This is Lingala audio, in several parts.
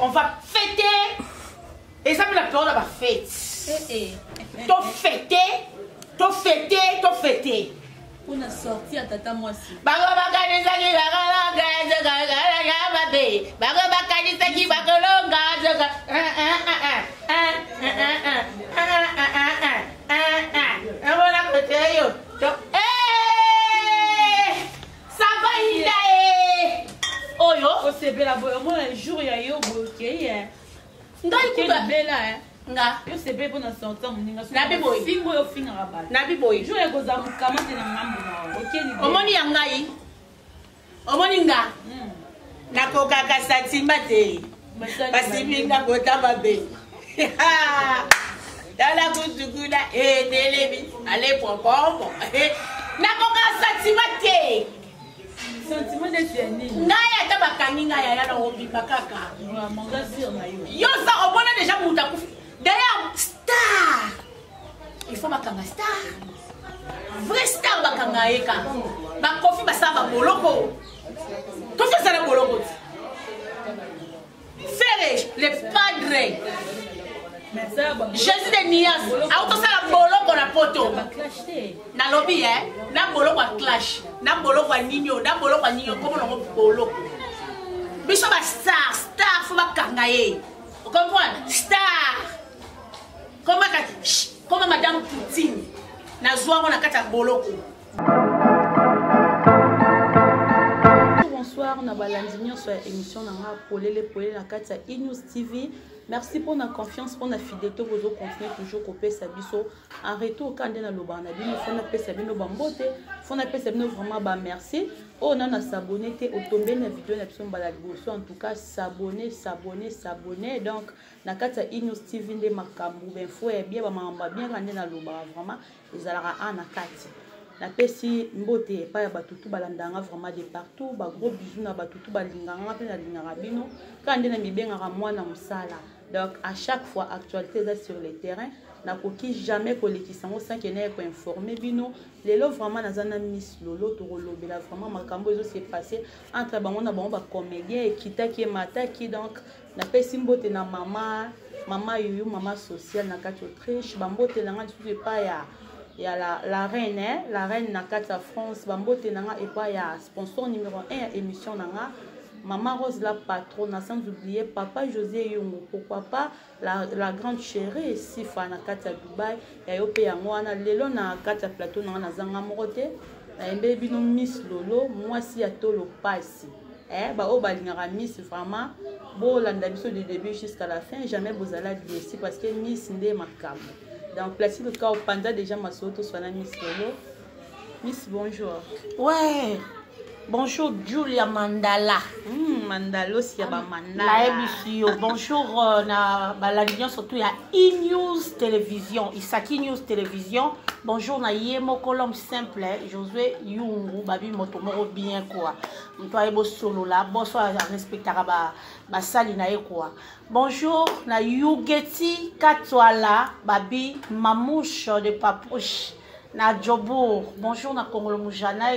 On va fêter. Et ça me la peur de ma fête. T'as fêté. On a sorti à tata moi aussi. C'est belle, moi un jour il y a eu bloqué. Nga yo sebe bona sortir muninga so nabi boy fingo yo finga rabala nabi boy jo ego za mukamate na ngambo na okeli omoni yangai omoni nga nakoka kasatimba te basibinga kota babe dala kutukula telebi ale pompompo nakoka satima te sentiment de tieni ngaya tabakangi ngaya yana obimba kaka mangazir na yo yo ça on a déjà muta d'ailleurs star il faut bakanga star vrai star bakanga eka ba kofi basaba boloko tout ça la boloko Ferre le padre Jésus de Nias auto ça la boloko na poto na lobby na boloko a clash na boloko a ninyo comme no boloko biso ba star faut bakanga ye vous comprenez star comme Madame Poutine na zwa na kata boloko. Bonsoir, on a balandignon sur l'émission na kata Inews TV. Merci pour la confiance, pour la fidélité, vous continuez toujours copier Sabiso. En retour, quand on a le banabino, on a fait Sabino Bambote, on a fait Sabino vraiment bas merci. On a s'abonner, au tomber la vidéo, en tout cas s'abonner. Donc, na kata Inews TV, les makambu, ben fouet bien, bien rendre dans le bas vraiment, ils allaient à na kati. Na pesi mbote pa ya batutu balandanga vraiment de partout ba gros bisous na batutu balinganga pe na linganga bino quand na mibenga mwana musala. Donc à chaque fois actualité là sur le terrain na koki jamais kolekisango sans que n'ait ko informer bino lelo vraiment nazana Miss Lolo to lobela vraiment makambo ezo s'est passé entre bango na bango ba comédien et kitaki mataki. Donc na pesi mbote na mama yuyu mama sociale na kati Autriche bambote nanga tu pas ya la reine na kata France bambote nanga et pas ya sponsor numéro 1 émission nanga maman Rose la patronne sans oublier papa José Yongo pourquoi pas la grande chérie Sifa na kata Dubaï ya yo pe yango wana lelo na kata plateau nanga nazanga morote na mbebi no Miss Lolo moi si atolo pasi ba o balingara Miss vraiment bo landa biso du début jusqu'à la fin jamais vous allez décider parce que Miss ndé makambo. Donc, placez le cas au panda déjà ma soto soit la Miss Lolo. Miss, bonjour. Ouais. Bonjour Julia Mandala. Mandalo si ba Mandala. La émission. Bonjour na balandion surtout ya Inews Télévision. Isaki News Télévision. Bonjour na Yemo Colombe simple Josué Yungu babi motomoro bien quoi. Mtoa ebo solo là. Bonsoir respectera ba sali na quoi. Bonjour na Yugeti Katwala babi mamouche de papouche na Djobour. Bonjour na Kongolo Moujanai.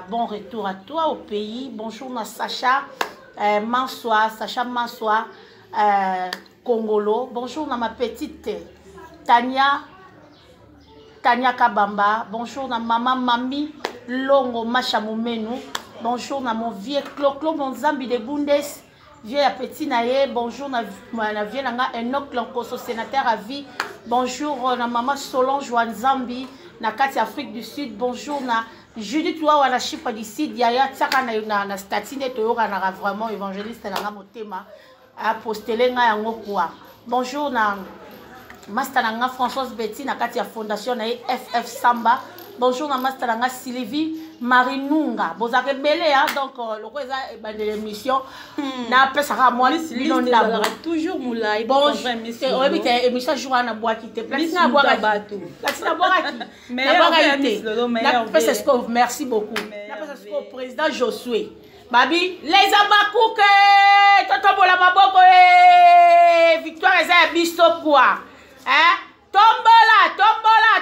Bon retour à toi au pays. Bonjour na Sacha Sacha Mansoa Congolo. Bonjour na ma petite Tania Kabamba. Bonjour na maman Mami Longo Machamoumenu. Bonjour na mon vieux Clo mon Zambi de Bundes. Vieux à petit naye. Bonjour na vieux nanga Enoch Lankoso sénateur à vie. Bonjour na maman Solange Wanzambi na Kati Afrique du Sud. Bonjour na Judith Wawa na chifa d'ici Diaya tsaka na statine toyoka na vraiment évangéliste na motema a postele nga yango quoi. Bonjour na master na Françoise Betty na Kati ya fondation na FF Samba. Bonjour na master na Sylvie Marinunga. Bozake belé donc le quoi ça de l'émission na pesa moi bino ndabo toujours moulay bon émission oui mais émission jour na bois qui te place na bois bateau place na bois qui meilleur pesa scope merci beaucoup na pesa scope président Josué babi les abakouke toto bola maboko victoire eza biso quoi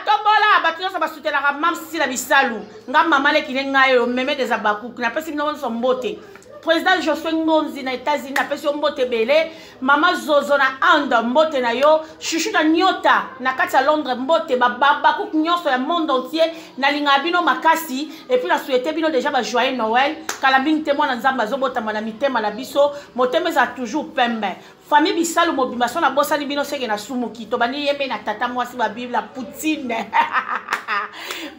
tombola batu sa basutela ka mam si la bisalu nga mama le kine ngayo meme des abaku na pesi no so mbote président Josué Ngonzi na États-Unis na pesi mbote belé mama Zozo na anda mbote na yo chuchu na nyota na kati ya Londres mbote baba ku nyonso ya monde entier na linga bino makasi et puis la souhaiter bino déjà ba joyeux Noël kala mingi témoin na nzamba zobota na mitema na biso motema za toujours pembe famille bisalu mobimation na bosani bino seke na sumuki to bani yembe na tata mwasi ba Bible la Poutine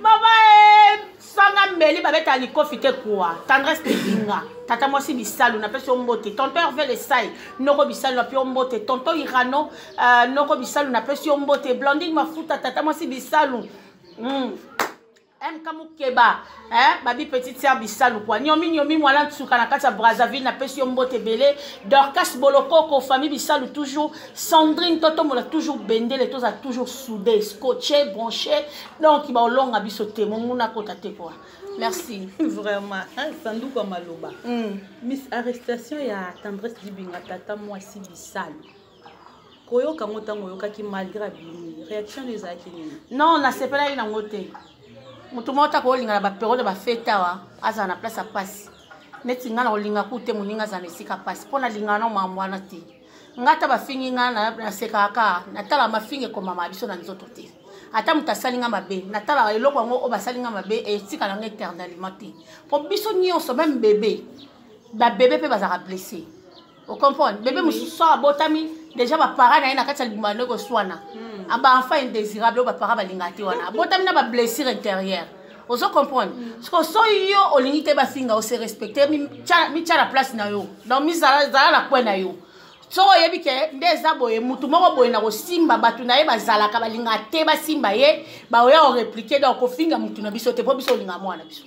mama sanga mbeli babeta likofi te kwa tendresse te binga tata mwasi bisalu na pesi ombote tonton Hervé le sai noko bisalu na pi ombote tonton Irano noko bisalu na pesi ombote Blondine Mafuta tata mwasi bisalu Mkamukeba babi petite sœur bisalu kwa nyomi mwana tsuka na kati ya Brazzaville na pesi ombote belé Dorcas Bolokoko famille bisalu toujours Sandrine Toto mola toujours bendele tous a toujours soudé scotché branché donc ba olonga biso te monguna kota te quoi merci vraiment sanduko maloba miss arrestation ya tendresse dibinga tata mwasi bisalu koyoka ngotango yokaki malgré bini réaction des akini non na sepela ina ngote mutu mota ko linga ba période ba feta wa aza na place a passe neti ngana olinga ku te muninga za nesika passe pona linga na mamwana te ngata ba fingi ngana na sekaka na tala mafinge ko mama biso na nzoto te ata mutasalinga mabe na tala eloko ngo obasalinga mabe e tika na éternellement te po biso nyonso même bébé ba bébé pe bazaka blessé o comprendre bébé mususo abotami déjà ba parents na kati ya libumano ko swana aba enfant indésirable ba parents balingati wana abotami na ba blessure intérieure ozo comprendre parce que so yo olingi ba finga o se respecter mi tia la place na yo donc mi zala la point na yo so yebi ke ndeza boye mutu moko boye na ko simba batu na ye bazala ka balingate ba simba ye ba oya o répliquer donc ko finga mutu na biso te po biso linga mwana biso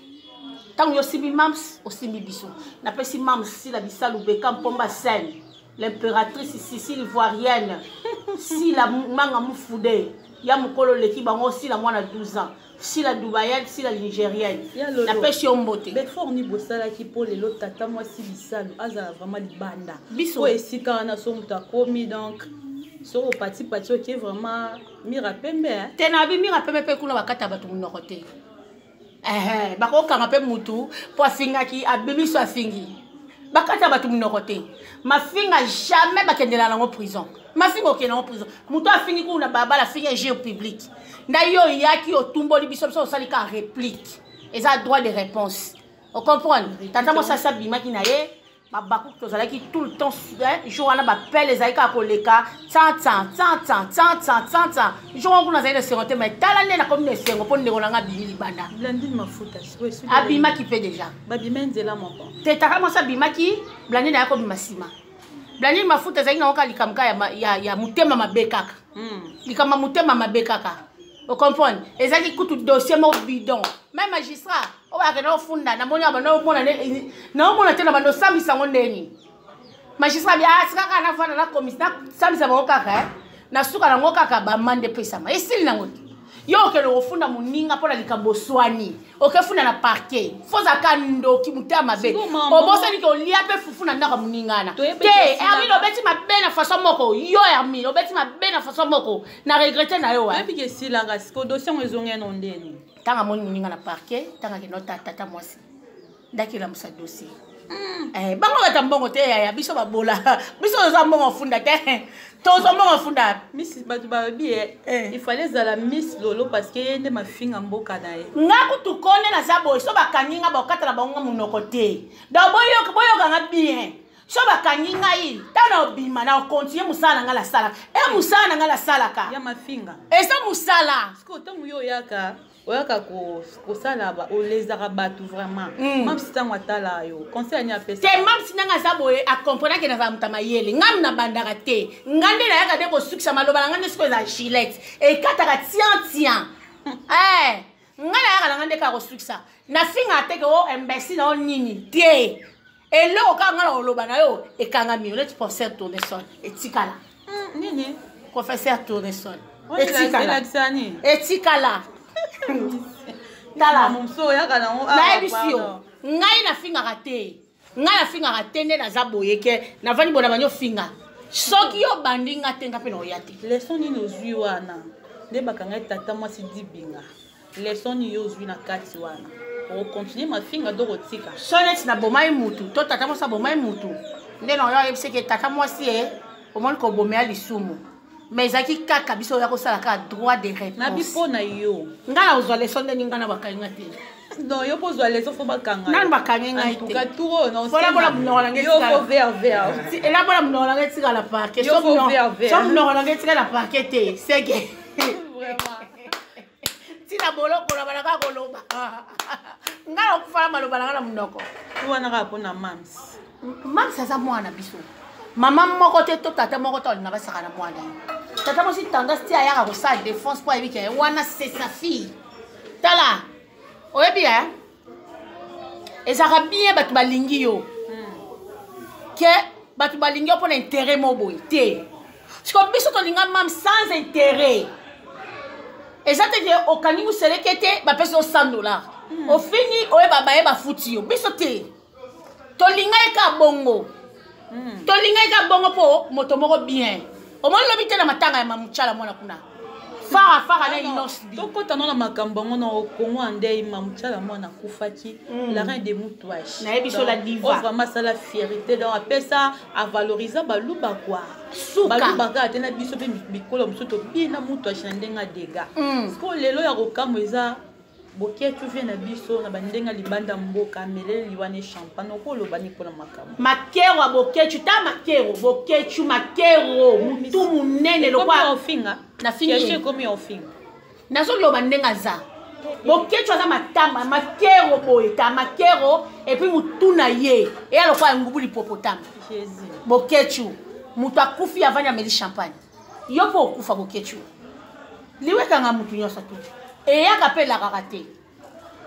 tango yo simbi mams o simbi biso na pesi mams si la bisalu beka mpomba scène l'impératrice Sicile ivoirienne si la manga mufudé ya mukolo leki bango si la mwana 12 ans si la dubaïenne si la nigérienne na pesi ombote befort ni bosala ki po lelo tata mwasi bisalu azala vraiment libanda biso o esika na so muta komi donc so pati qui est vraiment mira pembe te na bi mira pembe pe kuna bakata batu munoko te bako kanga pe mutu po afinga ki abimi so afingi bakata batu munoko te mafinga jamais bakendela na prison mafinga okena en prison mutu afingi kuna baba la finga jeu public na yo yaki otumboli biso biso osalika réplique eza droit de réponse on comprend tata mo sasa bima ki na ye babaku tozalaki tout le temps jour wana bapele ezalika akoleka tanta jour wana kuna azali esengo te mais tala nde nakomi na esengo mpo ndeko nanga abimi libanda Blandine Mafuta abimaki mpe déjà babima nzela moko te taka mwasi abimaki Blandine na ya kobima nsima Blandine Mafuta ezalaki nango kaka likambo kaka ya motema mabe kaka likambo motema mabe kaka o comprendre ezalaki kutu dossier moko bidon même magistrat obayaka ofunda namoni aba naomona te na bando osambisa ngo ndeni magistrat sikaka nafanda na komisi nasambisa bango kaka nasuka nango kaka bamande pesama esili nango te yo okende ofunda moninga mpo na likambo oswani okefunda na parquet fozaka ndoki motema mabe obosani ke olia mpe fufu na ndako moningana te Hermine obeti mabe na façon moko yo Hermine obeti mabe na façon moko na regrette na yo epi ke silanga siko dossier ngo ezongena ondeni tanga moni moninga na parquet tanga ke nota tata mwasi ndakila musa dossier bango bata mbongo te ya biso babola biso oza mbongo funda te tozo mbongo funda miss batu babi il fallait zala miss lolo parce que yende mafinga mboka na ye ngaku tukone na zabo so bakanginga bakata na bango munoko te da boyo kanga bien so bakanginga yi tana obima na continue musala ngala sala musala ngala sala ka ya mafinga esa musala siko tangu yo yaka oyaka kosala olezaka batu vraiment même si ntango atala yo conseil ani apesa te même si nanga aza boye acomprendre ke nazala mutu mayele ngam na bandaka te nga nde nayaka nde kosukisa maloba na nga nde siko eza gilette ekataka tian nga nayaka na nga nde kaka kosukisa nafinga teke o embesi na o nini te eloko kaka nga na oloba na yo ekangami oleti professeur tournesol etikala nini professeur tournesol etikala tala momso yaka nango nayebisi yo ngai nafingaka te nde naza boye ke navandi bona banyo finga soki yo bandi nga te nga mpe na oya te leson nini ozwi wana nde bakangai tata mwasi dibinga leson nini yo ozwi na kati wana o continuer ma finga do rotika sonet na bomai mutu to tata mo sa bomai mutu ndeno yo yebise ke tata mo si au moins ko bomea lisumu mais zaki kaka biso ya ko sala ka droit de réponse na bipo na yo ngala uzwa leçon de ngana bakanga te non yo po zwa leçon fo bakanga nan bakanga ngai te en tout cas tout non voilà voilà mnola ngeti yo fo ver et là voilà mnola ngeti la parquet yo fo ver som mnola ngeti la parquet te c'est que vraiment tina boloko la balaka koloba ngala okufala maloba ngala mnoko wana ka pona mams aza mwana biso mama moko te to tata moko to na basaka na mwana tata mo si tendance ti ayaka ko sa défense pour éviter wana c'est sa fille tala oyebi ezaka bien batu balingi yo ke batu balingi yo pona intérêt mo boy te siko biso to linga mam sans intérêt ezate ke okani museleke te ba pesa $100 au fini oyeba baye ba futi yo biso te to linga eka bongo to linga eka bongo po moto moko bien o mo lobi te na matanga ya mamuchala mwana kuna fara na inos to kota na makambo ngono Kongo ande mamuchala mwana kufaki la reine de moutouage na ebiso la diva on vraiment ça la fierté donc après ça à valoriser baluba quoi baluba ka tena biso be bikolo msoto bina moutouage na ndenga dega ko lelo ya kokamo eza boke tu viens na biso na bandenga libanda mboka melele liwane champagne ko lobani pona makamo makero boke tu ta makero boke tu makero mutu munene lokwa ofinga na fingi komi ofinga nazo loba ndenga za boke tu za matamba makero boeta makero et puis mutu na ye et alokwa ngubu lipopotame Jésus boke tu mutu akufi avanya meli champagne yopo okufa boke tu liweka nga mutu nyoso tu eyaka mpe elakaka te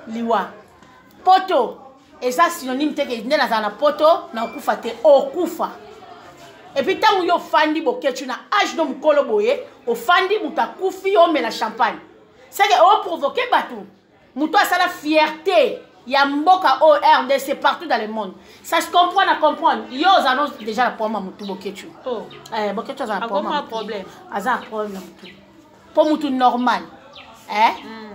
liwa poto eza synonyme te ke nde nazala na poto na okufa te okufa epuis ntango yo ofandi boketu na age no mokolo boye ofandi moto akufi omela champagne seke oprovoke bato moto asala fierté ya mboka o RDC partout dans le monde ça se comprend na comprendre yo ozala déjà na problème ya motu boketu boketu aza na problème aza na problème na motu mpo motu normal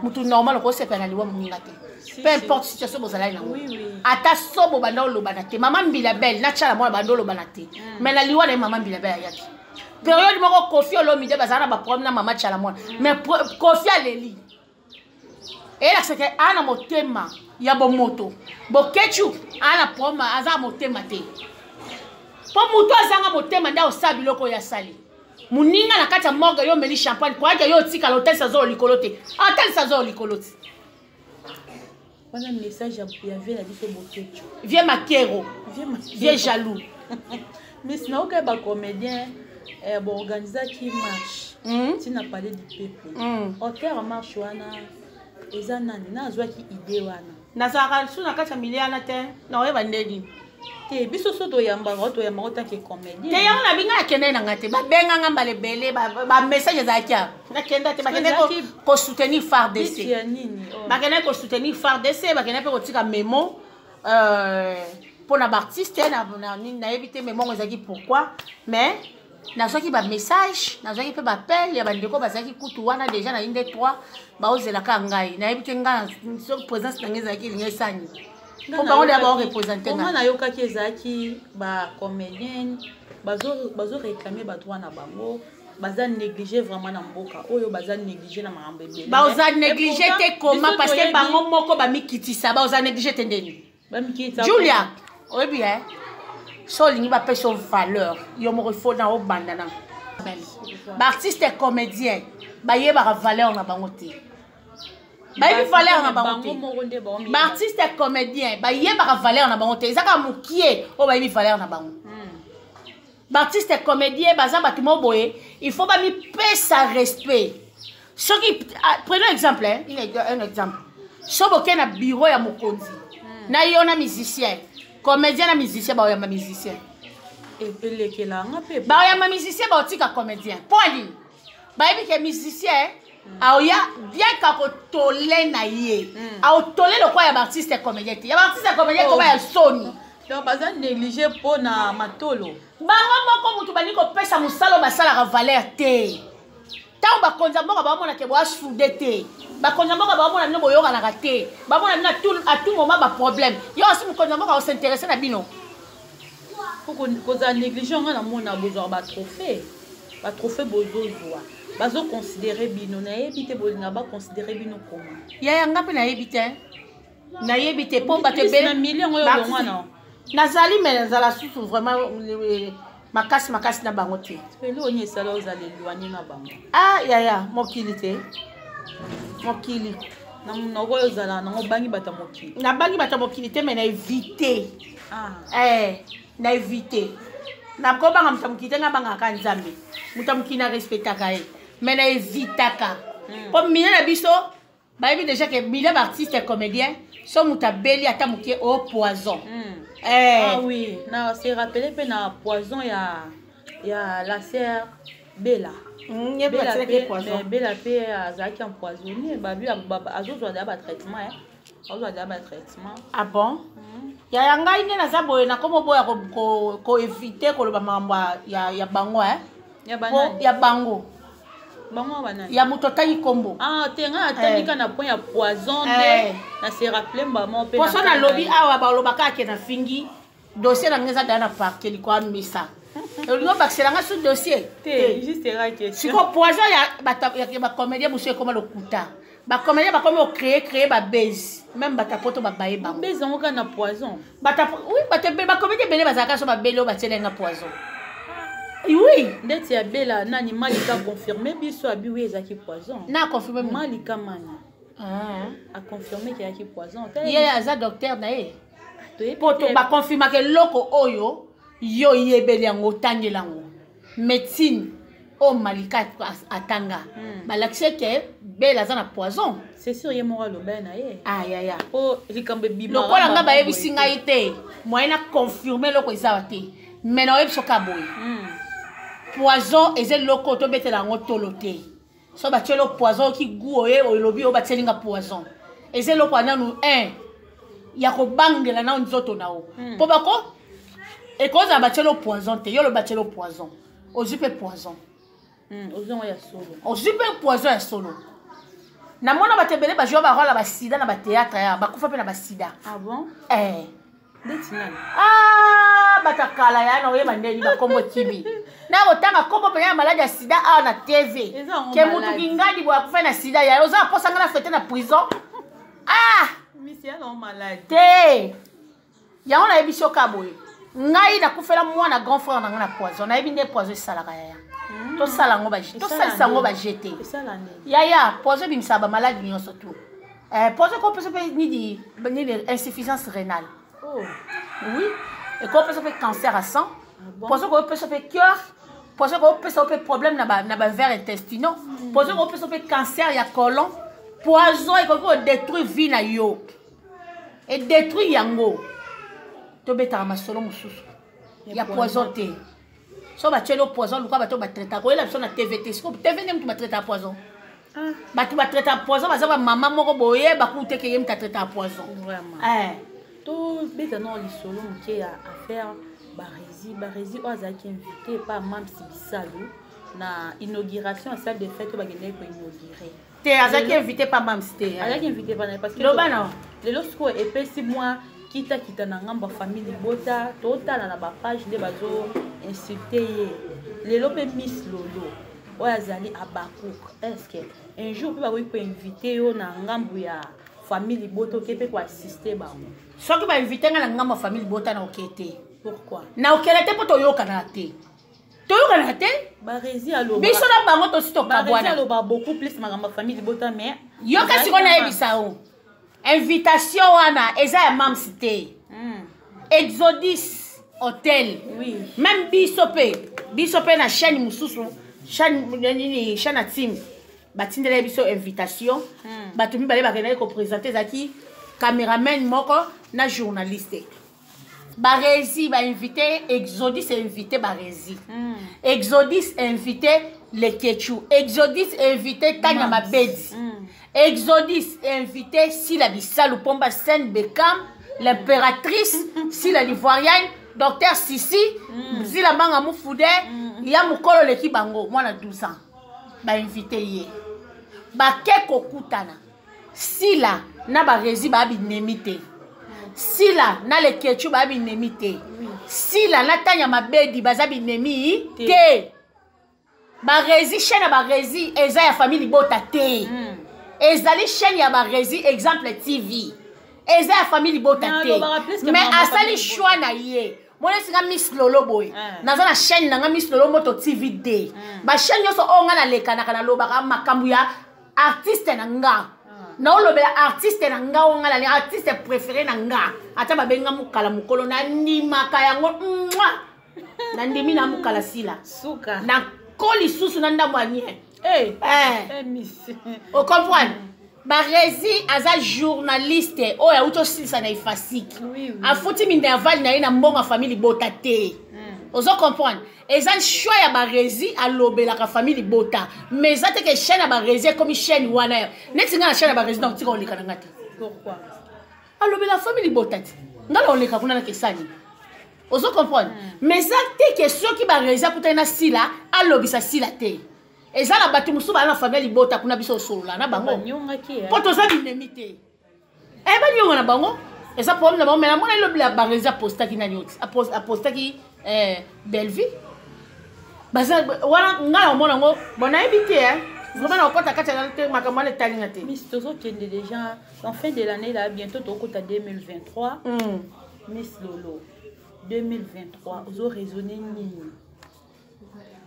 mutu normal ko sepena liwa muninga te peu importe situation bozala na ata sobo banda olobana te mama mbila belle na chala mwana banda olobana te mais na liwa na mama mbila belle yaki période moko Kofi Olomide bazana ba problème na mama chala mwana mais Kofi aleli et là c'est que ana motema ya bomoto bokechu ana problème aza motema te po mutu azanga motema nda osabi loko ya sali muninga na kati ya morgue yo meli champagne kwa yo tika l'hôtel sa zo likolo te hôtel sa zo likolo te wana message ya vie na biso bokecho vie makero vie jaloux mais sinon ok ba comédien bon organiser qui marche tu n'as parlé du peuple auteur marche wana eza nani na azwa ki idée wana nazaka suna kati ya miliana te na oyeba ndeni te biso so to yamba tanke comédien te yango na binga akende na ngate ba benga ngamba lebele ba message za kia na kenda te ba kende ko soutenir FARDC ba kende ko soutenir FARDC ba kende pe ko tika memo pour na artiste na éviter memo ezaki pourquoi mais nazoki ba message nazoki pe ba appel ya bandeko bazaki kutu wana déjà na inde 3 ba ozela ka ngai na éviter ngana so présence na ngezaki lingesani pour parler d'abord représenter comment na yoka ki ezaki ba comédien bazo réclamer ba droit na bango baza négliger vraiment na mboka oyo baza négliger na makambo ebele baza négliger te comment parce que bango moko ba mikitisa baza négliger te ndeni ba mikitisa Julia oui bien so lingi ba pesa valeur yo mo faut na obanda na ba artiste comédien ba yeba valeur na bango te ba yebi valeur na bango te ba artiste comédien ba yeba valeur na bango te ezaka mukie o ba yebi valeur na bango ba artiste comédien baza batu mo boye il faut ba mi pesa respect soki prenons exemple un exemple so boke na bureau ya mokonzi na yo na musicien comédien na musicien ba oyamba musicien epelekela nga pe ba oyamba musicien ba otika comédien point ba yebi ke musicien aoya bien kako tole na ye ao tole le quoi ya artiste comédien ya artiste comédien ko ba ya soni donc baza négliger po na matolo bango moko mutu bani ko pesa musalo basala ka valeur te tant bakonza mboka bamona ke boa soude te bakonza mboka bamona bino boyokanaka te bamona bino à tout moment baproblème yo aussi mokonza mboka osintéresse na bino kozala négligent nga namona bozwa batrophée bozozwa bazoconsidere bino nayebi te bolinga baconsidere bino koma yanga mpe nayebi te mpo bato ebele nazali me nazala susu vraiment makasi na bango te eloni esala ozala elwani na bango yaya mokili te mokili noko ozala nango bangi bata mokili nabangi bata mokili te me na évite na évite nakobanga moto mokili te nga bangaka nzambe moto mokili na respectaka ye me na évitaka mpo mine na biso bayebi déjà ke mine baartiste comédien so moto abeli ata mokie o poison oui na se rappele mpe na poison ya la sœur Bella Bella mpe azalaki empoisonné azozwa deya batraitement ah bon yaya ngai nde naza boye nakoma boya koevite koloba makambo ya bango ya bango ya moto otangi nkombo te nga atandika na point ya poison nde na se rappele mbama mpe poso nalobi awa balobaka ake na fingi dossier na ngai eza daya na parke likwa misa olingo bakiselanga su dossier siko poison ya bacomédien mosu ekoma lokuta bacomédien bakomi ocréer babase même batapoto babaye bango base yango kaka na poison bacomédien ebele bazalaka so babeli oyo batielenga poison oui ndeti ya Bella nani malika confirmé biso abi oui ezaki poison na confirmé malika mani a confirmé qu'il y a qui poison ye aza docteur na ye poto ba confirma ke loko oyo yo yebeli yango tangela yango médecine o malika atanga balakise ke Bella aza na poison c'est sûr ye moko aloba na ye yaya po likambo bima lokola nga bayebisi ngai te moyen na confirmer loko ezawa te mais na oyebi soka boye poison eza eloko tobetela yango tolo te so batielo poison oki gu oye olobi oyo batielinga poison eza eloko ananu ya kobangela na nzoto na o mpo bako ekozala batielo poison te yo lo batielo poison ozwi mpe poison ozwi mpe poison ya solo namona bato ebele bajoueur barola basida na batéâtre ya bakufa mpe na basida batakala ya na oyeba ndeni bakombo tibi na kotanga kombo penya ya maladi ya sida awa na tv ke mutu kingadi boya kufa na sida ya oza aposanga na fete na prison te yango nayebi soka boye ngai nakufela mwana grand frère nanga na poison nayebi nde poison esalaka yaya tosalisa yango bajete yaya poison ebimisaka bamaladi nyonso tu poison ekopesa mpe nini insuffisance rénale oui ekopesa mpe cancer à sang poison ekopesa mpe cœur poison ekopesa mpe problème na bavers intestinaux poison ekopesa mpe cancer ya colon poison ekoki kodétruire vie na yo edétruire yango tobetaka masolo mosusu ya poison te so batieli o poison luka bato batraitaka koyela biso na tvt siko tv nde mutu batraitaka poison bato batraitaka poison baza bamama moko boye bakutu teke ye mutu atraitaka poison tobeta nao lisolo moke ya affaire baresi oyo azalaki invité pa mam sibisalu na inauguration ya salle de fête oyo bakendaki koinaugure te azalaki invité pa mam te azalaki invité pana parce que lobana lelo sikoyo epesi mwa kita na ngambo ya famille libota totala na bapage nde bazo insulte ye lelo mpe miss lolo oyo azali abakuk estce un jour mpe bakoki koinvite yo na ngambo ya famille libota oke mpe koassiste bango soki bainvite nga na ngambo ya famille libota na oke te pourquoi na okela te mpo toyokanaka te baresi aloba biso na bango tosi tokabwana aloba beaucoup plus makambo ya famille libota mais yoka siko nayebisa o invitation wana eza ya mamsi te Exodus Hotel même biso pe na chaîne mosusu chaîne ya team batindela biso invitation bato mibale bakendaki koprésente ezalaki caméraman moko na journaliste baresi bainvité Exodus invité baresi Exodus invité Lekechu Exodus invité Tanya Mabedi Exodus invité Sila Bisalou Pomba Sen Bekam l'impératrice Sila l'Ivoirienne Docteur Sissi Zila Manga Moufoudé ya mukolo leki bango mwana 12 ans invité ye bake kokutana sila na barezi babinemi te sila na lekechu babinemi te sila na tanya mabedi baza binemi te barezi chaîne ya barezi eza ya famille bota te ezali chaîne ya barezi exemple TV eza ya famille bota te mais asali choix na ye mona singa Miss Lolo boy naza na chaîne nanga Miss Lolo Moto TV D ba chaîne yoso onga na lekana kana lobaka makambu ya artiste na nga na olobela artiste na nga onga la artiste préféré na nga ata babenga mukala mukolo na ndimaka yango na ndimi na mukala sila suka na koli susu na ndambo anye miss o comprendre barezi aza journaliste oya uto silisa na ifasiki afuti minerval na ye na mbongo famille bota te ozo comprendre eza choix ya barezi alobelaka famille bota mais eza te ke chaîne ya barezi comme chaîne wana neti nga na chaîne ya barezi na otika oleka na nga te pourquoi alobela famille bota te nga na oleka kuna na kesani ozo comprendre mais eza te ke soki barezi akutani na sila alobisa sila te eza na bato mosusu bana na famille bota kuna biso osolola na bango mpo toza binemi te banionga na bango eza problème na bango mais namona elobela barezi apostaki nani oti apostaki Belleville baza wana nga na omona ngo bonayebi te vraiment na okota kati ya te makambo wana etalinga te miss tozokende déjà en fin de l'année là bientôt tokota 2023 Miss Lolo 2023 ozo raisonner nini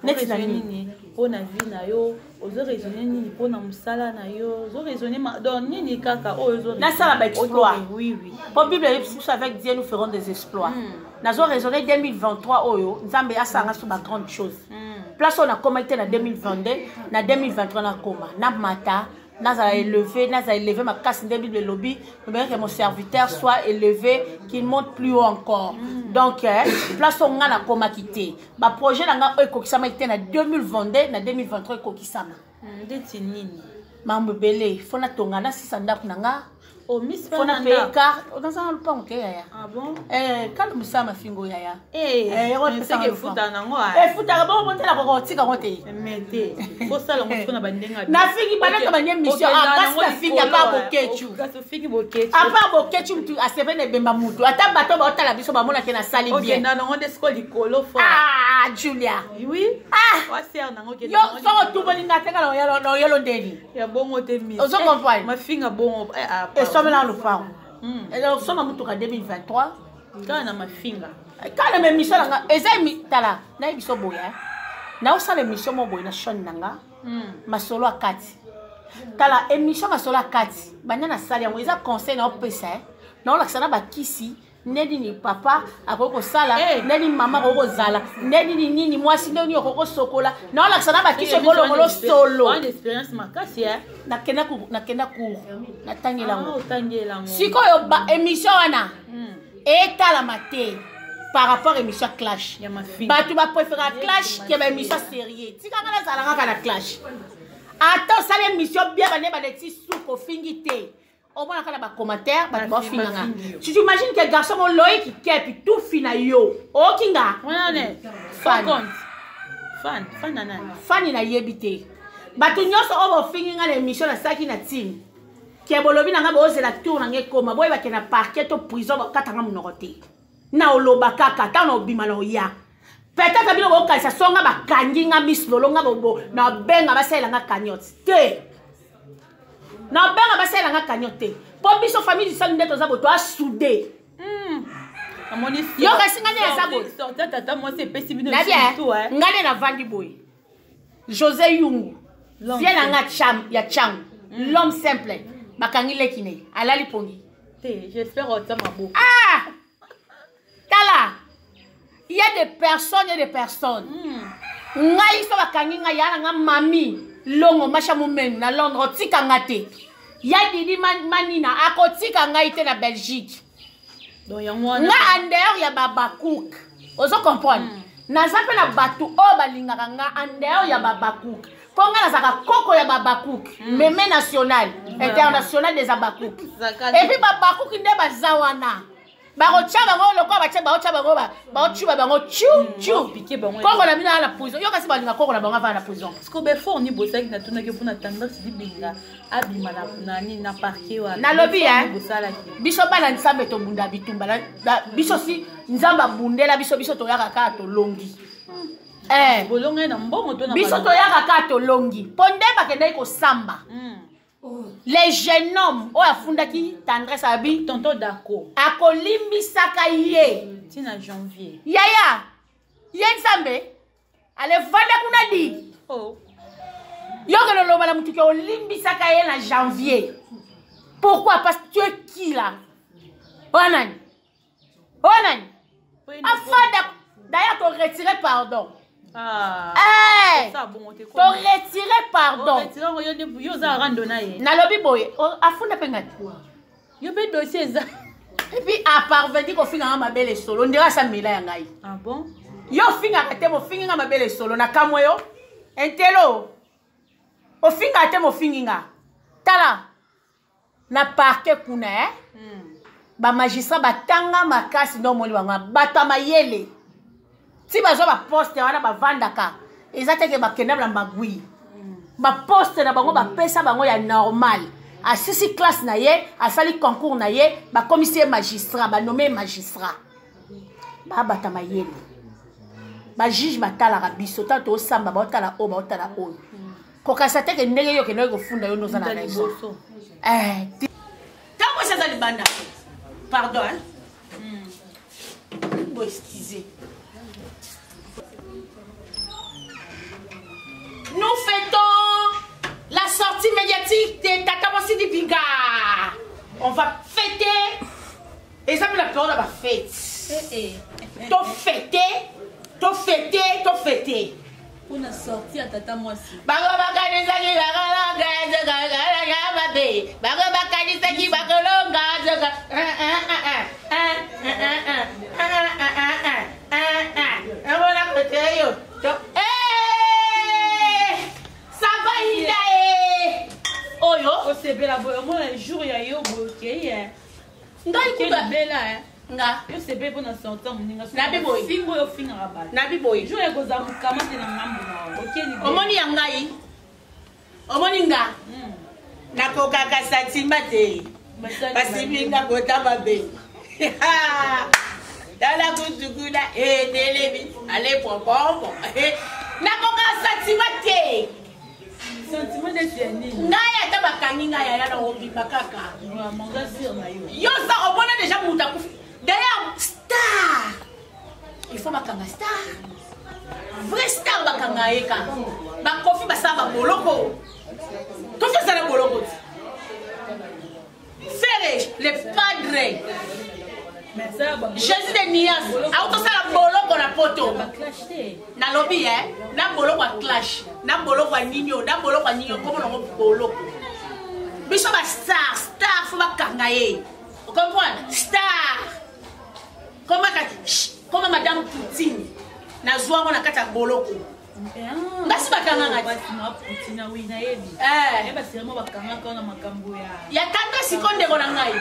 neti na nini pona vie na yo ozo raisonner nini pona musala na yo ozo raisonner donc nini kaka ozo na sala ba exploit oui pour Bible avec Dieu nous ferons des exploits nazo raisonner 2023 oyo nzambe asanga sur ba grande chose place on a commenté na 2022 na 2023 na koma na mata Naza élevé ma casse de Bible lobby, que mon serviteur soit élevé, qu'il monte plus haut encore. Donc, place on a comme quitté. Ma projet n'a pas été na 2022, na 2023 kokisama. Détinini. Mambo belé, fona tonga na 600 nanga. Oh, Miss Fona paye car, dans un pas ok yaya. Ah bon? Quand nous sommes fingo yaya. On sait que futa nango. Futa bon monter la rotika monter. Mettez. Faut ça l'on na bandenga. Na fingi banaka banye mission a passe la fingi pas bokechu. Kaso fingi bokechu. A pas bokechu mtu a sebe ne bemba mutu. Ata bato ba otala biso ba mona ke na sali bien. Ok, na nango desko likolo fo. Ah, Julia. Oui. Ah, wa ser nango ke. Yo, so tu boli na tenga no yelo ndeni. Ya bongo te mi. Ozo comprendre. Ma finga bongo là le phare. Et donc, sommes en 2023. Quand on a ma finga. Quand même mission là, et ça tala, na biso boya. Na osa le mission mo boya na shon nanga. Ma solo a 4. Tala émission ma solo a 4. Banya na sali yango eza conseil na opesa. Na ola sana ba kisi. Nedi ni papa akoko sala, nedi mama akoko zala, nedi ni nini mwasi ndio ni akoko sokola. Na ola sana ba kisi ngolo solo. Une expérience makasi na kena ku na tangela ngo tangela ngo sikoyo ba émission wana etala mate par rapport à émission clash ya mafi ba tu ba préférer clash que ba émission sérieux tika ngala zala ngaka na clash attends ça l'émission bien ba ne ti souko fingité au moins kana ba commentaire ba ba finanga tu t'imagines que garçon mon Loïc qui kepi tout fina yo o kinga wana ne fan nana fan na yebité bato nyonso obo finginga na émission na saki na team ke bolobi nanga bozela tour nanga ekoma boye bake na parquet to prison katanga munoko te na oloba kaka ta na obima na oya peut-être bino bokalisa songa bakangi nga Miss Lolo nga bobo na benga basela nga cagnotte te na benga basela nga cagnotte te po biso famille du sang ndeto za boto a soudé yo kasinga ne za boy sortait tata moi c'est pesi bino tout ngane na vandi boy José Yungu viens nga cham l'homme simple bakangi lekine alali pongi te j'espère autant ma beau tala il y a des personnes ngai so bakangi nga yana nga mami longo masha mumenu na Londres tika ngate ya didi manina akotika ngai te na Belgique donc ya mwana nga andeur ya babakouk ozo comprendre naza pe na batu o balingaka nga andeur ya babakouk ponga na zaka koko ya babakouk meme national international des abakouk et puis babakouk nde bazawana barotia bango lokwa batia barotia bango baotuba bango tchu koko na bino na prison yo kasi balinga koko na bango ava na prison parce que before ni bosaki na tunaki mpona tendance libinga abima na nini na parquet wana nalobi biso bana nzambe tobunda bitumba biso si nzambe abundela biso toyaka kaka tolongi bolonga na mbongo to na biso toyaka kaka tolongi ponde bakendaki kosamba les jeunes hommes oyo afundaki tendresse abi tonton dako akolimbisaka ye tina janvier yaya ye nzambe alevanda kuna di yokelo loba na mutuki olimbisaka ye na janvier pourquoi parce que tu es qui là onani afanda d'ailleurs to retirer pardon to retirer pardon nalobi boye afunda mpe ngati yo mpe dossier eza epuis aparventi kofinganga mabele solo ndenge asa mela ya ngai yo ofingaka te mofinginga mabele solo na kamwe yo entelo ofingaka te mofinginga tala na parke kuna bamagistrat batanga makasi ndo omoni bango bato ya mayele ti bazwa baposte wana bavandaka eza teke bakendable na magwi baposte na bango bapesa bango ya normal asisi classe na ye asali concours na ye bakomisi ye magistrat banome magistrat babata mayele bajuge batalaka biso tala toosamba baotala oyo baotala oyo kokasa teke ndenge yo kendeki kofunda yo ndoza na raison ntango esi aza libanda pardon bo excusez. Nous fêtons la sortie médiatique de Tata Mossidi Binga. On va fêter. Et ça me la peur de ma fête. T'as fêté. On a sorti à Tata Mossidi. Oyo c'est bela boyo moi un jour ya yo boké ngai kuba bela nga yo c'est bela na sortir moninga na biboy fingo yo finga rabal na biboy jour ya koza mukama te na ngambo na oké ni omoni ya ngai omoni nga na kokaka satima te basibinga kota babe dala kutukula telebi ale popombo na kokaka satima te sentiment de tenir ngai ata bakangi ngai yaya na obima kaka manga sur na yo yo ça omona déjà muta kufi d'ailleurs star il faut bakanga star vrai star bakanga eka bakofi basaba boloko kofi sala boloko Fere le padre Jésus de Nias autosala boloko na poto na lobby na boloko a clash na boloko a ninyo komo na boloko biso ba star fo ba kangaye vous comprenez star comme madame Poutine na zwango na kata boloko ngasi bakanga ngati Poutine oui na yebi ba sermo bakanga kana makambo ya tata sikonde ko na ngai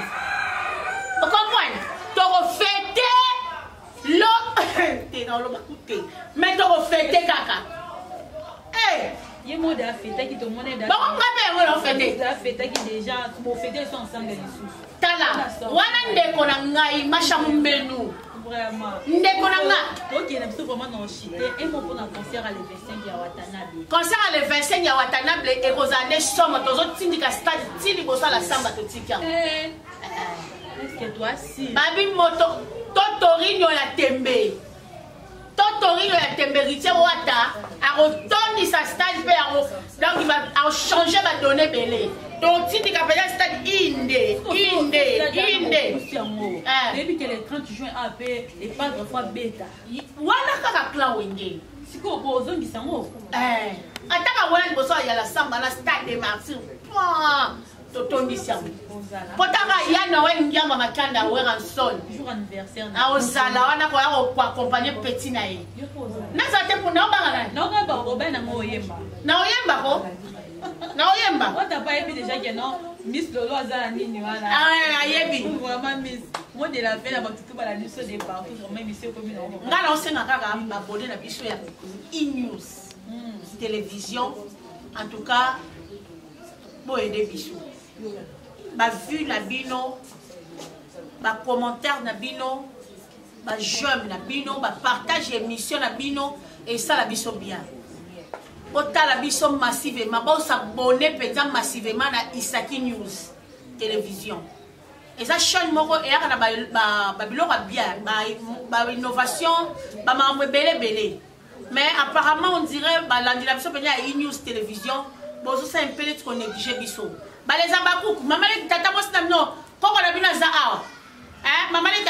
vous comprenez toko fêter mais toko fêter kaka ye mode a fêter qui te monnaie da bon ngabe ngolo fêter da fêter qui déjà pour fêter sont ensemble les sous tala wana ndeko na ngai mashamu mbenu vraiment ndeko na nga OK na biso vraiment non chité et mon pour un concert à le 25 ya Watanabe concert à le 25 ya Watanabe et rozane somme tozo tindika stade tili bosa la samba to tikia est-ce que toi si babi moto totorinyo ya tembe ritie wata a retourné sa stade pe donc il va changer ma donnée belé donc si tu capes stade inde depuis que le 30 juin AP et pas de fois bêta wana kaka clan wenge siko bozongi sango ataka wana boso ya la samba na stade de Martyrs totondisa potaka yana wengiamba makanda weranson jour anniversaire na osala wana ko yako accompagner petit na ye na sa te puna obanga nani na nga ba Robin na oyemba ko na oyemba on t'a pas épi déjà que non Miss Lolo azala nini wana nayebi vraiment miss moi de la veille la batutu bala biso de partout vraiment émission comme une ngala osenga kaka abonné na biso ya e-news télévision en tout cas bo aider biso ba vu na bino ba commentaire na bino ba j'aime na bino ba partage émission na bino et ça la biso bien botala biso massivement bo s'abonner peut-être massivement na Isaki News télévision et ça chaîne moko et ya na ba biloko bien ba innovation ba mamwe belé mais apparemment on dirait ba landila biso peut-être à e-news télévision bozo ça un peu trop négligé biso ba les abakuku mama le tata mo stamno koko na bino za awa mama le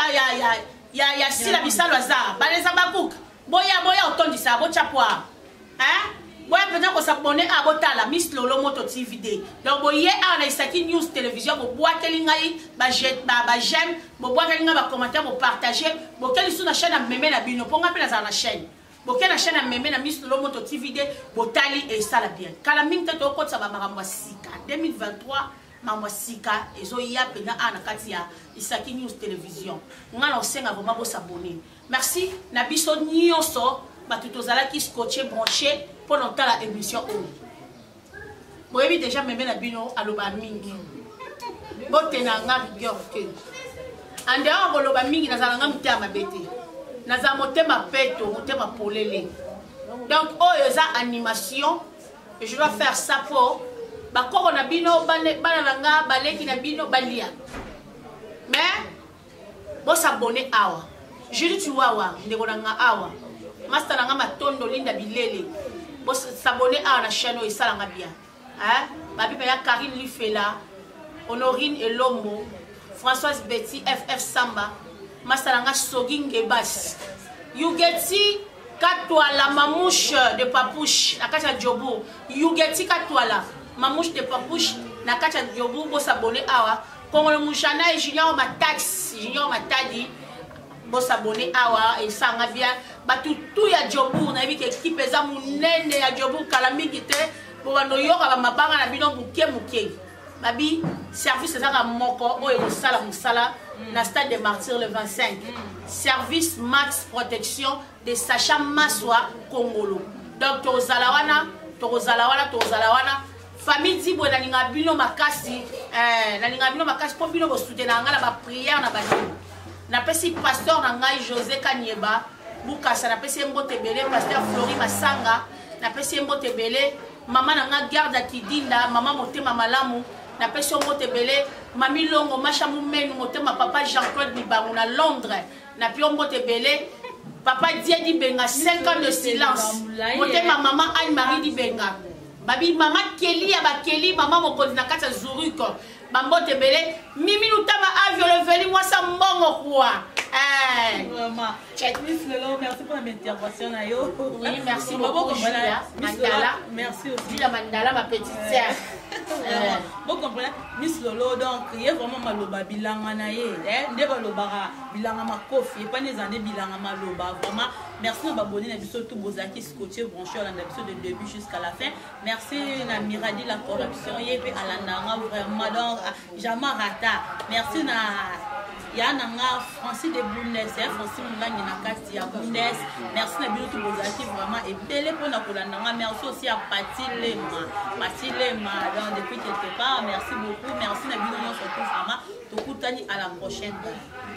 ya sila bisalo za ba les abakuku boya otondisa bo chapwa boya peut-être ko s'abonner à botala Miss Lolo Moto TV D donc boye a na Isaki News télévision bo boa kelingai ba j'aime bo boa kelinga ba commentaire bo partager bo keli sur na chaîne na meme na bino ponga pe na chaîne bo keli na chaîne na meme na Miss Lolo Moto TV D bo tali et ça la bien kala mingte to ko tsa ba makambo sika 2023 mambo sika ezo ya pena ana kati ya Isaki News télévision ngala osenga vraiment bo s'abonner merci na biso nyonso batutozala ki scotché branché pendant la émission vous avez déjà même la bino aloba mingi botena nga rigueur te en dehors aloba mingi nazala nga mutema bete nazala motema peto motema polele donc oh eza animation et je dois faire ça pour bakoko na bino bana nga baleki na bino balia mais bo s'abonner awa je dis tu wawa ndeko na nga awa master nga matondo linda bilele bo s'abonner à la chaîne et ça la bien babi ya Karine Lifela Honorine Elombo Françoise Betty FF Samba masalanga Soginge Bass Yugeti Katwala mamouche de papouche na kacha jobu Yugeti Katwala mamouche de papouche na kacha jobu bo s'abonner awa Kongolo Mouchana et Junior Matadi bo s'abonner awa et ça nga bien batutu ya jobu na yebi ke équipe eza munene ya jobu kala mingi te bo bando yoka ba mabanga na bino muke babi service ezaka moko oyo sala musala na stade de Martyrs le 25 service max protection de Sacha Maswa Kongolo donc tozala wana famille Dibwe na linga bino makasi po bino bo soutenir ngala ba prière na bani na pesi pasteur na ngai José Kanyeba Bukasa na pesi mbote belé pasteur Flori Masanga na pesi mbote belé mama na nga garde Kidinda mama motema malamu na pesi mbote belé mami Longo mashamu menu motema papa Jean-Claude Bibangu na Londres na pio mbote belé papa Diedi Benga 5 ans de silence motema mama Anne-Marie Dibenga babi mama Kelly ya bakeli mama mokonzi na kata Zuruko bambote belé mimi lutama avion le veli moi ça mbongo quoi vraiment Miss Lolo merci pour l'intervention na yo oui merci beaucoup Mandala merci aussi la Mandala ma petite sœur vous comprenez Miss Lolo donc il y a vraiment maloba bilanga na ye nde balobara bilanga makofi et pas les années bilanga maloba vraiment merci na abonné na biso tout bozaki scotché branché na biso de début jusqu'à la fin merci na Miradi la corruption yepe alandanga vraiment donc jamais rata merci na Yananga Francis de Bundes Francis Mulangi na kati ya Bundes merci na bino tout bozaki vraiment et belé pour na kolandanga merci aussi à Patilema donc depuis quelque part merci beaucoup merci na bino surtout vraiment tokutani à la prochaine.